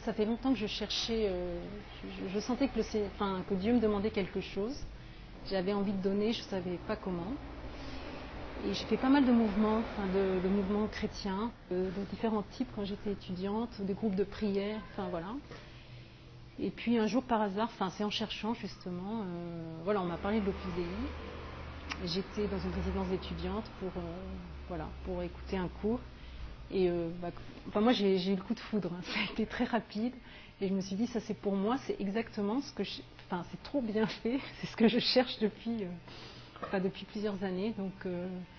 Ça fait longtemps que je cherchais, je sentais que Dieu me demandait quelque chose. J'avais envie de donner, je ne savais pas comment. Et j'ai fait pas mal de mouvements, de mouvements chrétiens, de différents types quand j'étais étudiante, des groupes de prière, enfin voilà. Et puis un jour par hasard, c'est en cherchant justement, on m'a parlé de l'Opus Dei. J'étais dans une résidence d'étudiante pour écouter un cours. Et moi j'ai eu le coup de foudre, hein. Ça a été très rapide. Et je me suis dit, ça c'est pour moi, c'est exactement ce que c'est trop bien fait, c'est ce que je cherche depuis plusieurs années. Donc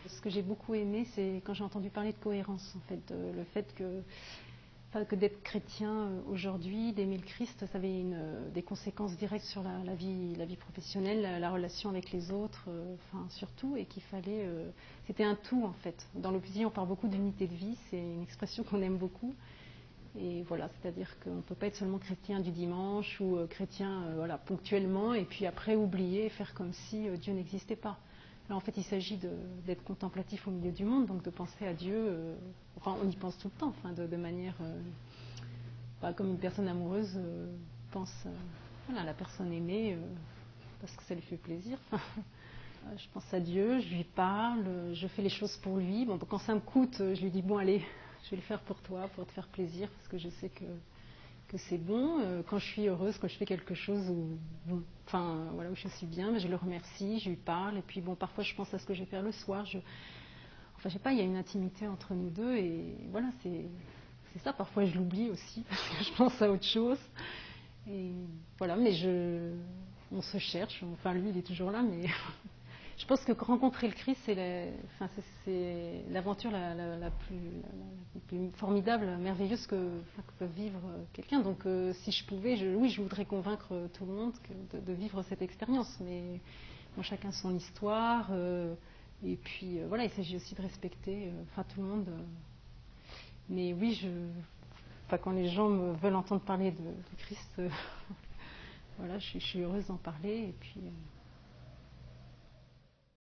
ce que j'ai beaucoup aimé, c'est quand j'ai entendu parler de cohérence, en fait, le fait que d'être chrétien aujourd'hui, d'aimer le Christ, ça avait des conséquences directes sur la vie professionnelle, la relation avec les autres, surtout, et qu'il fallait... c'était un tout, en fait. Dans l'Opus Dei, on parle beaucoup d'unité de vie, c'est une expression qu'on aime beaucoup. Et voilà, c'est-à-dire qu'on ne peut pas être seulement chrétien du dimanche ou chrétien ponctuellement, et puis après oublier, faire comme si Dieu n'existait pas. Là, en fait, il s'agit d'être contemplatif au milieu du monde, donc de penser à Dieu. On y pense tout le temps, de manière comme une personne amoureuse pense à la personne aimée parce que ça lui fait plaisir. Je pense à Dieu, je lui parle, je fais les choses pour lui. Bon, quand ça me coûte, je lui dis bon allez, je vais le faire pour toi, pour te faire plaisir, parce que je sais que c'est bon. Quand je suis heureuse, quand je fais quelque chose où je suis bien, je le remercie, je lui parle. Et puis bon, parfois je pense à ce que je vais faire le soir. Je sais pas, il y a une intimité entre nous deux et voilà, c'est ça. Parfois je l'oublie aussi parce que je pense à autre chose. Et voilà, mais on se cherche. Enfin, lui, il est toujours là, mais je pense que rencontrer le Christ, c'est l'aventure la plus formidable, merveilleuse que peut vivre quelqu'un. Donc, si je pouvais, je voudrais convaincre tout le monde de vivre cette expérience. Mais bon, chacun son histoire. Et puis, il s'agit aussi de respecter tout le monde. Mais oui, quand les gens veulent entendre parler de Christ, je suis heureuse d'en parler. Et puis,